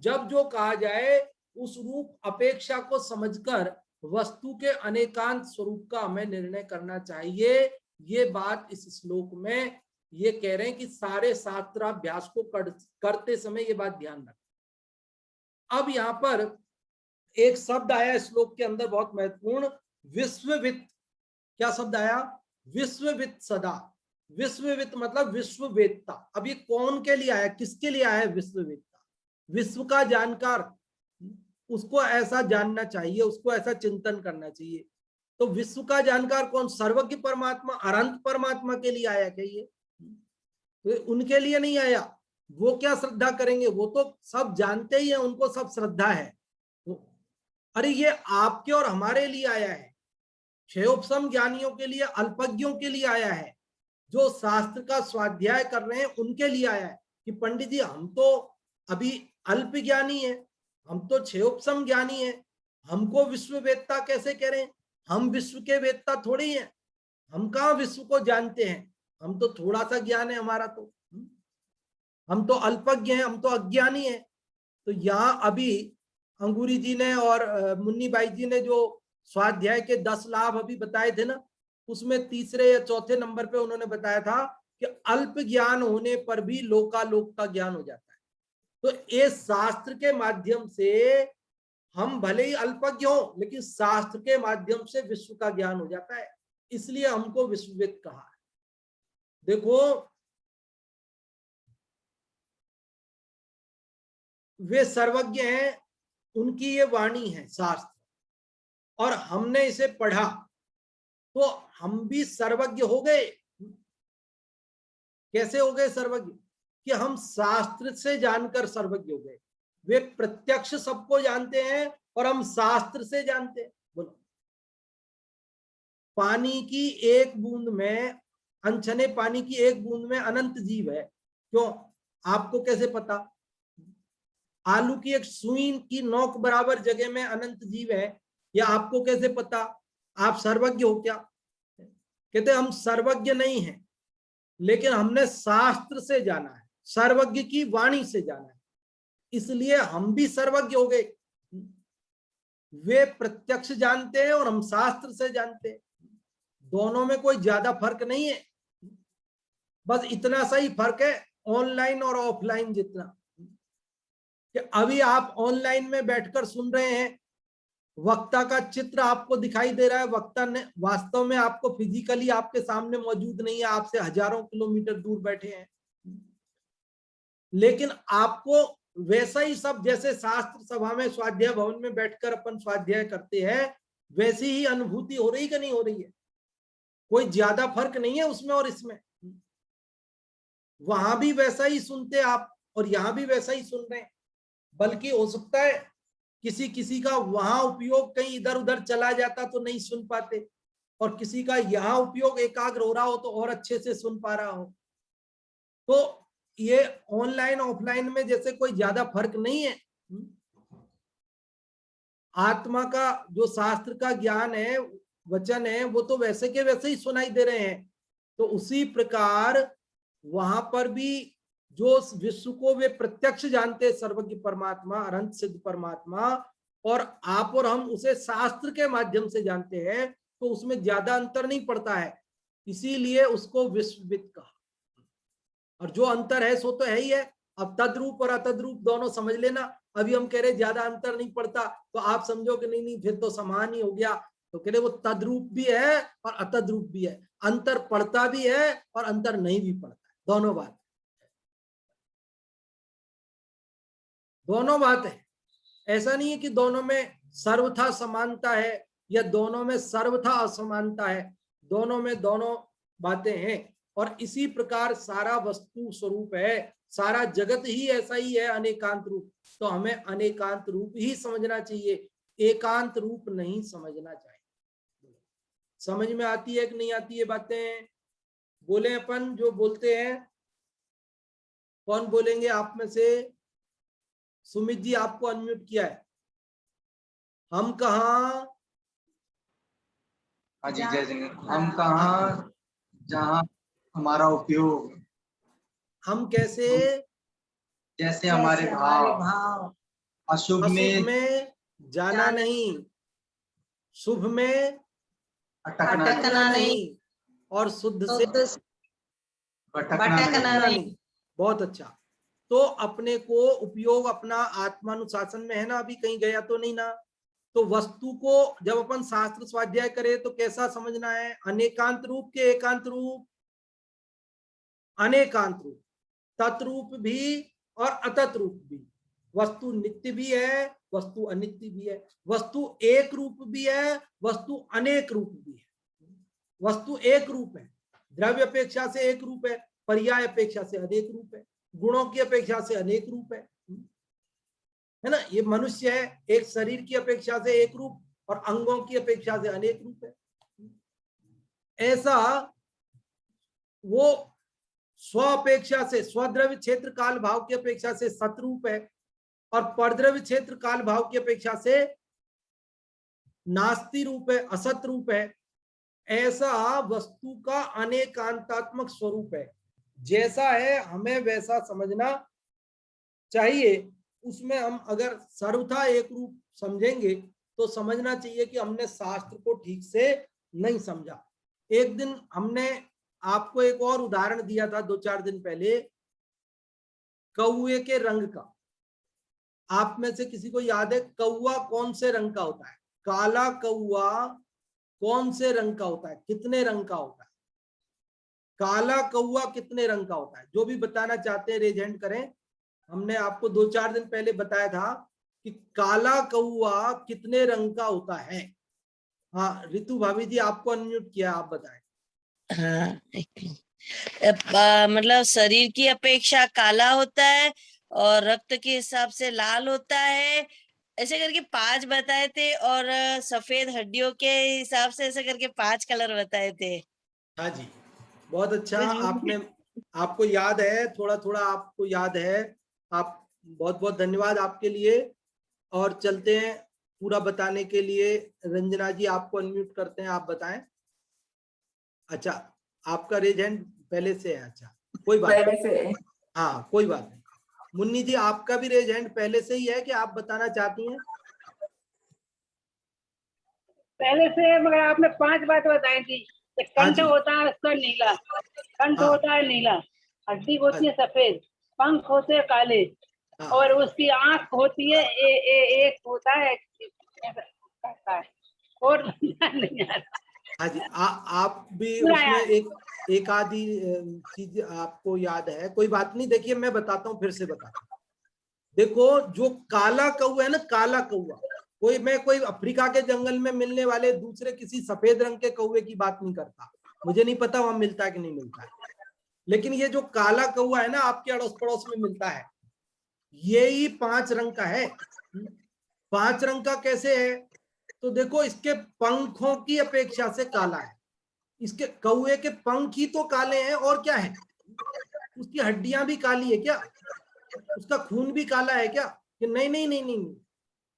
जब जो कहा जाए उस रूप अपेक्षा को समझकर वस्तु के अनेकांत स्वरूप का हमें निर्णय करना चाहिए। ये बात इस श्लोक में ये कह रहे हैं कि सारे शास्त्राभ्यास को करते समय ये बात ध्यान रखें। अब यहाँ पर एक शब्द आया श्लोक के अंदर बहुत महत्वपूर्ण, विश्ववित्। क्या शब्द आया? विश्ववित् सदा। विश्ववित् मतलब विश्ववेत्ता। अब ये कौन के लिए आया, किसके लिए आया? विश्ववेत्ता, विश्व का जानकार, उसको ऐसा जानना चाहिए, उसको ऐसा चिंतन करना चाहिए। तो विश्व का जानकार कौन? सर्वज्ञ परमात्मा, अनंत परमात्मा के लिए आया क्या ये? तो उनके लिए नहीं आया। वो क्या श्रद्धा करेंगे? वो तो सब जानते ही हैं, उनको सब श्रद्धा है। अरे ये आपके और हमारे लिए आया है, क्षयोपम ज्ञानियों के लिए, अल्पज्ञों के लिए आया है, जो शास्त्र का स्वाध्याय कर रहे हैं उनके लिए आया है कि पंडित जी हम तो अभी अल्प ज्ञानी है, हम तो क्षयोपम ज्ञानी है, हमको विश्ववेत्ता कैसे कह रहे हैं? हम विश्व के वेत्ता थोड़ी हैं, हम कहाँ विश्व को जानते हैं, हम तो थोड़ा सा ज्ञान है हमारा, तो हम तो अल्पज्ञ हैं, हम तो अज्ञानी हैं। तो यहाँ अभी अंगूरी जी ने और मुन्नी बाई जी ने जो स्वाध्याय के 10 लाभ अभी बताए थे ना, उसमें तीसरे या चौथे नंबर पे उन्होंने बताया था कि अल्प ज्ञान होने पर भी लोकालोक का ज्ञान हो जाता है। तो ये शास्त्र के माध्यम से हम भले ही अल्पज्ञ हो, लेकिन शास्त्र के माध्यम से विश्व का ज्ञान हो जाता है, इसलिए हमको विश्वविद कहा है। देखो वे सर्वज्ञ हैं, उनकी ये वाणी है शास्त्र, और हमने इसे पढ़ा तो हम भी सर्वज्ञ हो गए। कैसे हो गए सर्वज्ञ? कि हम शास्त्र से जानकर सर्वज्ञ हो गए। वे प्रत्यक्ष सबको जानते हैं और हम शास्त्र से जानते हैं। बोलो, पानी की एक बूंद में, अनछने पानी की एक बूंद में अनंत जीव है। क्यों? आपको कैसे पता? आलू की एक सुई की नोक बराबर जगह में अनंत जीव है, या आपको कैसे पता? आप सर्वज्ञ हो क्या? कहते हम सर्वज्ञ नहीं हैं, लेकिन हमने शास्त्र से जाना है, सर्वज्ञ की वाणी से जाना है, इसलिए हम भी सर्वज्ञ हो गए। वे प्रत्यक्ष जानते हैं और हम शास्त्र से जानते हैं, दोनों में कोई ज्यादा फर्क नहीं है। बस इतना सा ही फर्क है ऑनलाइन और ऑफलाइन जितना, कि अभी आप ऑनलाइन में बैठकर सुन रहे हैं, वक्ता का चित्र आपको दिखाई दे रहा है, वक्ता ने वास्तव में आपको फिजिकली आपके सामने मौजूद नहीं है, आपसे हजारों किलोमीटर दूर बैठे हैं, लेकिन आपको वैसा ही सब, जैसे शास्त्र सभा में स्वाध्याय भवन में बैठकर अपन स्वाध्याय करते हैं, वैसी ही अनुभूति हो रही कि नहीं हो रही है? कोई ज्यादा फर्क नहीं है उसमें और इसमें। वहां भी वैसा ही सुनते आप और यहां भी वैसा ही सुन रहे हैं, बल्कि हो सकता है किसी किसी का वहां उपयोग कहीं इधर उधर चला जाता तो नहीं सुन पाते, और किसी का यहाँ उपयोग एकाग्र हो रहा हो तो और अच्छे से सुन पा रहा हो। तो ये ऑनलाइन ऑफलाइन में जैसे कोई ज्यादा फर्क नहीं है। आत्मा का जो शास्त्र का ज्ञान है, वचन है, वो तो वैसे के वैसे ही सुनाई दे रहे हैं। तो उसी प्रकार वहां पर भी जो विश्व को वे प्रत्यक्ष जानते, सर्वज्ञ परमात्मा, अनंत सिद्ध परमात्मा, और आप और हम उसे शास्त्र के माध्यम से जानते हैं, तो उसमें ज्यादा अंतर नहीं पड़ता है, इसीलिए उसको विश्वविद कहा। और जो अंतर है सो तो है ही है। अब तद्रूप और अतद्रूप दोनों समझ लेना। अभी हम कह रहे ज्यादा अंतर नहीं पड़ता, तो आप समझो कि नहीं नहीं फिर तो समान ही हो गया। तो कह रहे वो तद्रूप भी है और अतद्रूप भी है, अंतर पड़ता भी है और अंतर नहीं भी पड़ता है, दोनों बात, दोनों बात है। ऐसा नहीं है कि दोनों में सर्वथा समानता है या दोनों में सर्वथा असमानता है, दोनों में दोनों बातें हैं। और इसी प्रकार सारा वस्तु स्वरूप है, सारा जगत ही ऐसा ही है, अनेकांत रूप। तो हमें अनेकांत रूप ही समझना चाहिए, एकांत रूप नहीं समझना चाहिए। समझ में आती है कि नहीं आती है बातें? बोले अपन जो बोलते हैं। कौन बोलेंगे आप में से? सुमित जी आपको अनम्यूट किया है। हम कहाँ? जी जय जगन्नाथ। हम कहाँ जहाँ हमारा उपयोग, हम कैसे? जैसे हमारे भाव, अशुभ में जाना नहीं, शुभ में अटकना नहीं, और शुद्ध से भटकना नहीं। बहुत अच्छा। तो अपने को उपयोग अपना आत्मानुशासन में है ना, अभी कहीं गया तो नहीं ना। तो वस्तु को जब अपन शास्त्र स्वाध्याय करें तो कैसा समझना है, अनेकांत रूप के एकांत रूप, अनेकांत रूप, तत्रूप भी और अतत रूप भी। वस्तु नित्य भी है, वस्तु अनित्य भी है, वस्तु एक रूप भी है, वस्तु अनेक रूप भी है। वस्तु एक रूप है, द्रव्य अपेक्षा से एक रूप है, पर्याय अपेक्षा से अनेक रूप है, गुणों की अपेक्षा से अनेक रूप है ना। ये मनुष्य है, एक शरीर की अपेक्षा से एक रूप और अंगों की अपेक्षा से अनेक रूप है। ऐसा वो स्व अपेक्षा से, स्वद्रव्य क्षेत्र काल भाव की अपेक्षा से सतरूप है और परद्रव्य क्षेत्र काल भाव की अपेक्षा से नास्ति रूप है, असत रूप है। ऐसा वस्तु का अनेकांतात्मक स्वरूप है। जैसा है हमें वैसा समझना चाहिए। उसमें हम अगर सर्वथा एक रूप समझेंगे तो समझना चाहिए कि हमने शास्त्र को ठीक से नहीं समझा। एक दिन हमने आपको एक और उदाहरण दिया था 2-4 दिन पहले, कौवे के रंग का। आप में से किसी को याद है कौवा कौन से रंग का होता है? काला कौवा कौन से रंग का होता है, कितने रंग का होता है? काला कौवा कितने रंग का होता है? जो भी बताना चाहते हैं रेज हैंड करें। हमने आपको 2-4 दिन पहले बताया था कि काला कौवा कितने रंग का होता है। हाँ रितु भाभी जी, आपको अनम्यूट किया, आप बताएं। हाँ, मतलब शरीर की अपेक्षा काला होता है और रक्त के हिसाब से लाल होता है, ऐसे करके 5 बताए थे। और सफेद हड्डियों के हिसाब से ऐसे करके 5 कलर बताए थे। हाँ जी, बहुत अच्छा। आपने, आपको याद है, थोड़ा थोड़ा आपको याद है। आप, बहुत बहुत धन्यवाद आपके लिए। और चलते हैं पूरा बताने के लिए। रंजना जी आपको अनम्यूट करते हैं, आप बताएं। अच्छा, आपका रेज हैंड पहले से है। अच्छा, कोई बात पहले से। हाँ कोई बात नहीं। मुन्नी जी आपका भी रेज हैंड पहले से ही है कि आप बताना चाहती हैं? पहले से, मगर आपने 5 बात बताई थी। कंठ होता है उसका नीला, कंठ होता है नीला, हड्डी होती है सफेद, पंख होते हैं काले, और उसकी आंख होती है एक होता है और नहीं आ रहा। हाँ जी, आप भी उसमें एक आधी चीज आपको याद है, कोई बात नहीं। देखिए मैं बताता हूँ, फिर से बताता हूँ। देखो जो काला कौवा है ना, काला कौवा, कोई अफ्रीका के जंगल में मिलने वाले दूसरे किसी सफेद रंग के कौवे की बात नहीं करता। मुझे नहीं पता वहां मिलता है कि नहीं मिलता है, लेकिन ये जो काला कौवा है ना, आपके अड़ोस पड़ोस में मिलता है। ये ही 5 रंग का है। 5 रंग का कैसे है? तो देखो इसके पंखों की अपेक्षा से काला है। इसके कौवे के पंख ही तो काले हैं, और क्या है? उसकी हड्डियां भी काली है क्या? उसका खून भी काला है क्या? कि नहीं नहीं नहीं नहीं,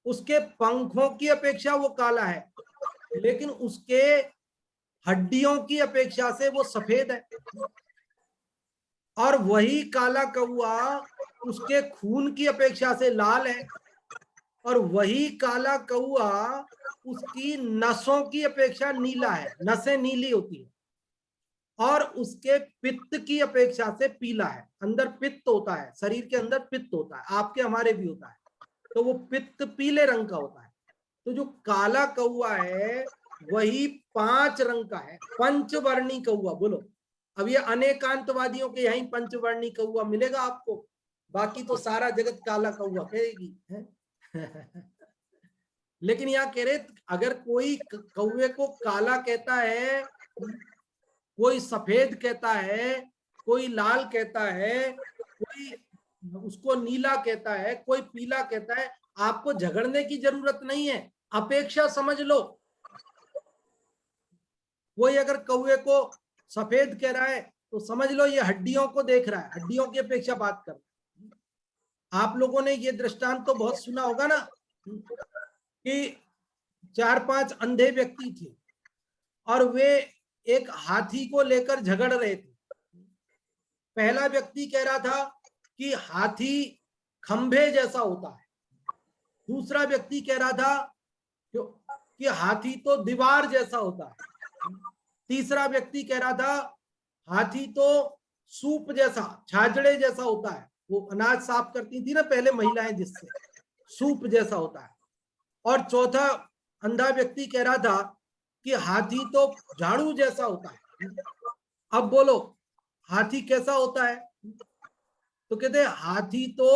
उसके पंखों की अपेक्षा वो काला है, लेकिन उसके हड्डियों की अपेक्षा से वो सफेद है। और वही काला कौवा उसके खून की अपेक्षा से लाल है, और वही काला कौवा उसकी नसों की अपेक्षा नीला है, नसें नीली होती है, और उसके पित्त की अपेक्षा से पीला है। अंदर पित्त होता है, शरीर के अंदर पित्त होता है, आपके हमारे भी होता है, तो वो पित्त पीले रंग का होता है। तो जो काला कौवा है वही 5 रंग का है, पंचवर्णी कौवा। बोलो, अब ये अनेकांतवादियों के यहीं पंचवर्णी कौवा मिलेगा आपको, बाकी तो सारा जगत काला कौवा कहेगी है? लेकिन यहाँ कह रहे, अगर कोई कौवे को काला कहता है, कोई सफेद कहता है, कोई लाल कहता है, कोई उसको नीला कहता है, कोई पीला कहता है, आपको झगड़ने की जरूरत नहीं है, अपेक्षा समझ लो। कोई अगर कौवे को सफेद कह रहा है तो समझ लो ये हड्डियों को देख रहा है, हड्डियों की अपेक्षा बात कर रहा है। आप लोगों ने ये दृष्टांत तो बहुत सुना होगा ना, कि 4-5 अंधे व्यक्ति थे और वे एक हाथी को लेकर झगड़ रहे थे। पहला व्यक्ति कह रहा था कि हाथी खंभे जैसा होता है, दूसरा व्यक्ति कह रहा था कि हाथी तो दीवार जैसा होता है, तीसरा व्यक्ति कह रहा था हाथी तो सूप जैसा, छाजड़े जैसा होता है, वो अनाज साफ करती थी ना पहले महिलाएं, जिससे सूप जैसा होता है। और चौथा अंधा व्यक्ति कह रहा था कि हाथी तो झाड़ू जैसा होता है। अब बोलो हाथी कैसा होता है? तो कहते हैं हाथी तो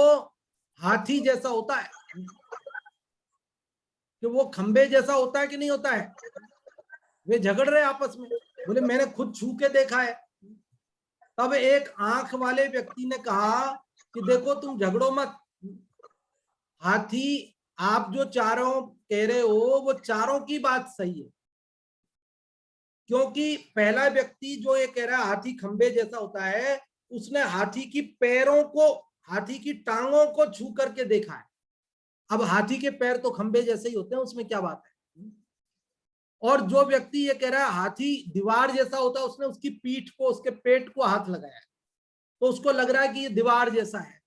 हाथी जैसा होता है, कि वो खंबे जैसा होता है कि नहीं होता है। वे झगड़ रहे आपस में, बोले मैंने खुद छू के देखा है। तब एक आंख वाले व्यक्ति ने कहा कि देखो तुम झगड़ो मत, हाथी आप जो चारों कह रहे हो वो चारों की बात सही है, क्योंकि पहला व्यक्ति जो ये कह रहा है हाथी खंबे जैसा होता है, उसने हाथी की पैरों को, हाथी की टांगों को छू करके देखा है। अब हाथी के पैर तो खंबे जैसे ही होते हैं, उसमें क्या बात है। और जो व्यक्ति ये कह रहा है हाथी दीवार जैसा होता है, उसने उसकी पीठ को, उसके पेट को हाथ लगाया है, तो उसको लग रहा है कि ये दीवार जैसा है।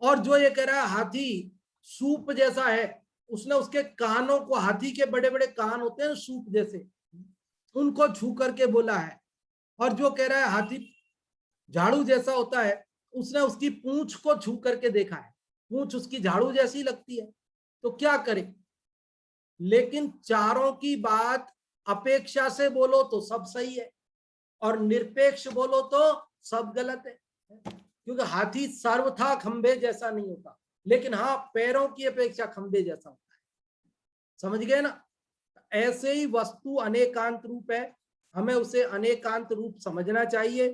और जो ये कह रहा है हाथी सूप जैसा है, उसने उसके कानों को, हाथी के बड़े बड़े कान होते हैं सूप जैसे, उनको छू करके बोला है। और जो कह रहा है हाथी झाड़ू जैसा होता है, उसने उसकी पूंछ को छू करके देखा है, पूंछ उसकी झाड़ू जैसी लगती है। तो क्या करे? लेकिन चारों की बात अपेक्षा से बोलो तो सब सही है, और निरपेक्ष बोलो तो सब गलत है। क्योंकि हाथी सर्वथा खंबे जैसा नहीं होता, लेकिन हाँ पैरों की अपेक्षा खंबे जैसा होता है। समझ गए ना? ऐसे ही वस्तु अनेकांत रूप है, हमें उसे अनेकांत रूप समझना चाहिए।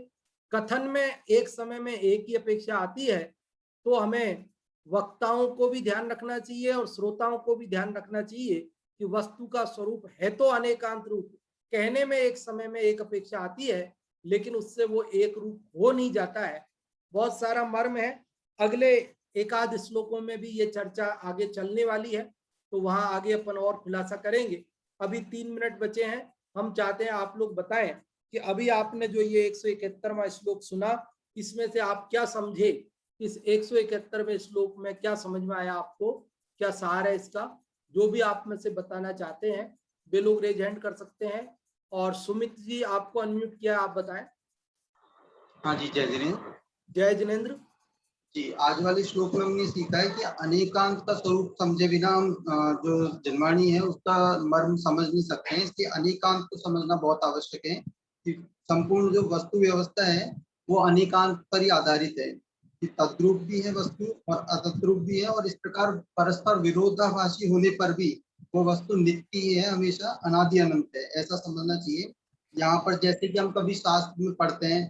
कथन में एक समय में एक ही अपेक्षा आती है, तो हमें वक्ताओं को भी ध्यान रखना चाहिए और श्रोताओं को भी ध्यान रखना चाहिए कि वस्तु का स्वरूप है तो अनेकांत रूप, कहने में एक समय में एक अपेक्षा आती है, लेकिन उससे वो एक रूप हो नहीं जाता है। बहुत सारा मर्म है, अगले एकाध श्लोकों में भी ये चर्चा आगे चलने वाली है, तो वहां आगे अपन और खुलासा करेंगे। अभी 3 मिनट बचे हैं, हम चाहते हैं आप लोग बताएं कि अभी आपने जो ये 171वां श्लोक सुना, इसमें से आप क्या समझे? इस 171वें श्लोक में क्या समझ में आया आपको, क्या सार है इसका? जो भी आप में से बताना चाहते हैं वे लोग रेज हैंड कर सकते हैं। और सुमित जी आपको अनम्यूट किया, आप बताएं। हाँ जी, जय जिनेन्द्र। जय जिनेन्द्र जी, आज वाले श्लोक में हमने सीखा है कि अनेकांत का स्वरूप समझे बिना हम जो जनवाणी है उसका मर्म समझ नहीं सकते हैं। इसलिए अनेकांत को समझना बहुत आवश्यक है कि संपूर्ण जो वस्तु व्यवस्था है वो अनेकांत पर ही आधारित है, कि तद्रूप भी है वस्तु और अतद्रूप भी है, और इस प्रकार परस्पर विरोधाभासी होने पर भी वो वस्तु नित्य ही है, हमेशा अनादि अनंत है, ऐसा समझना चाहिए। यहाँ पर जैसे कि हम कभी शास्त्र में पढ़ते हैं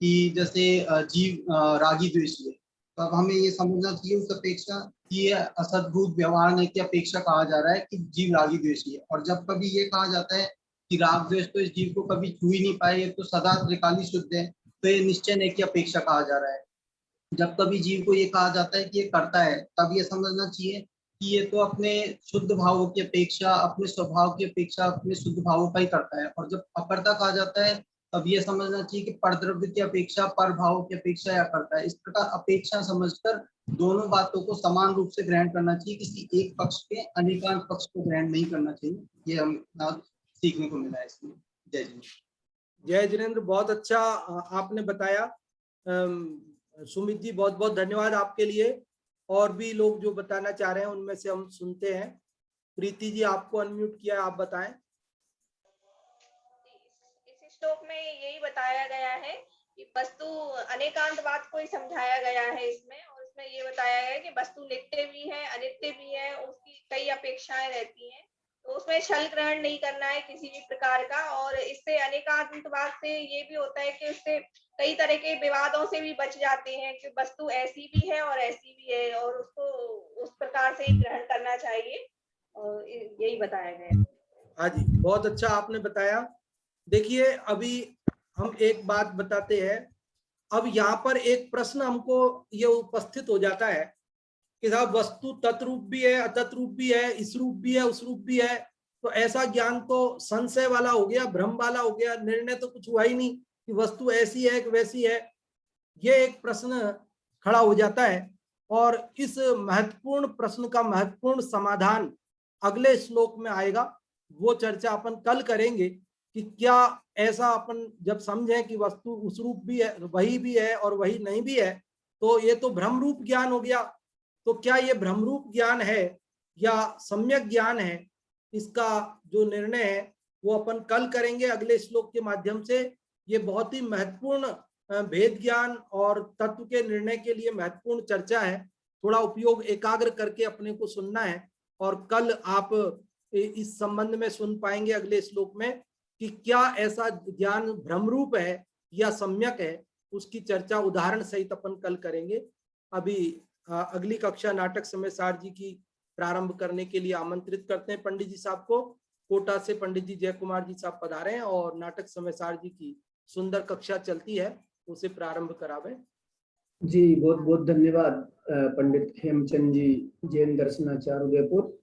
कि जैसे जीव रागी द्वेषी है, तो अब हमें ये समझना चाहिए उस अपेक्षा कि ये असद्भुत व्यवहार की अपेक्षा कहा जा रहा है कि जीव रागी द्वेषी है। और जब कभी ये कहा जाता है कि राग द्वेष तो इस जीव को कभी छू ही नहीं पाए, ये तो सदा त्रिकाली शुद्ध है, तो ये निश्चय नहीं की अपेक्षा कहा जा रहा है। जब कभी जीव को ये कहा जाता है कि ये करता है, तब ये समझना चाहिए कि ये तो अपने शुद्ध भावों की अपेक्षा, अपने स्वभाव की अपेक्षा, अपने शुद्ध भावों का ही करता है। और जब अकर्ता कहा जाता है, तब ये समझना चाहिए कि परद्रव्य की अपेक्षा, पर भाव की अपेक्षा या करता है। इस प्रकार अपेक्षा समझकर दोनों बातों को समान रूप से ग्रहण करना चाहिए, किसी एक पक्ष के अनेकांत पक्ष को ग्रहण नहीं करना चाहिए। ये हम सीखने को मिला है इसमें। जय जिनेन्द्र। जय जिनेन्द्र, बहुत अच्छा आपने बताया। सुमित जी बहुत बहुत धन्यवाद आपके लिए। और भी लोग जो बताना चाह रहे हैं उनमें से हम सुनते हैं। प्रीति जी आपको अनम्यूट किया, आप बताएं। इस श्लोक में यही बताया गया है कि वस्तु अनेकांतवाद को ही समझाया गया है इसमें, और इसमें ये बताया गया है कि वस्तु नित्य भी है, अनित्य भी है, उसकी कई अपेक्षाएं रहती हैं, तो उसमें छल ग्रहण नहीं करना है किसी भी प्रकार का। और इससे अनेकांतवाद से ये भी होता है कि उससे कई तरह के विवादों से भी बच जाते हैं कि वस्तु ऐसी भी है और ऐसी भी है, और उसको उस प्रकार से ही ग्रहण करना चाहिए, और यही बताया गया। हाँ जी, बहुत अच्छा आपने बताया। देखिए अभी हम एक बात बताते हैं। अब यहाँ पर एक प्रश्न हमको ये उपस्थित हो जाता है कि साहब वस्तु तत्रूप भी है, अतत्रूप भी है, इस रूप भी है, उस रूप भी है, तो ऐसा ज्ञान तो संशय वाला हो गया, भ्रम वाला हो गया, निर्णय तो कुछ हुआ ही नहीं कि वस्तु ऐसी है कि वैसी है। ये एक प्रश्न खड़ा हो जाता है, और इस महत्वपूर्ण प्रश्न का महत्वपूर्ण समाधान अगले श्लोक में आएगा। वो चर्चा अपन कल करेंगे कि क्या ऐसा अपन जब समझें कि वस्तु उस रूप भी है, वही भी है और वही नहीं भी है, तो ये तो भ्रम रूप ज्ञान हो गया। तो क्या ये भ्रम रूप ज्ञान है या सम्यक ज्ञान है, इसका जो निर्णय है वो अपन कल करेंगे अगले श्लोक के माध्यम से। ये बहुत ही महत्वपूर्ण भेद ज्ञान और तत्व के निर्णय के लिए महत्वपूर्ण चर्चा है। थोड़ा उपयोग एकाग्र करके अपने को सुनना है और कल आप इस संबंध में सुन पाएंगे अगले श्लोक में कि क्या ऐसा ज्ञान भ्रमरूप है या सम्यक है, उसकी चर्चा उदाहरण सहित अपन कल करेंगे। अभी अगली कक्षा नाटक समयसार जी की प्रारंभ करने के लिए आमंत्रित करते हैं पंडित जी साहब को। कोटा से पंडित जी जय कुमार जी साहब पधारे हैं और नाटक समयसार जी की सुंदर कक्षा चलती है, उसे प्रारंभ करावें। जी बहुत बहुत धन्यवाद पंडित खेमचंद जी, जैन दर्शनाचार्य उदयपुर।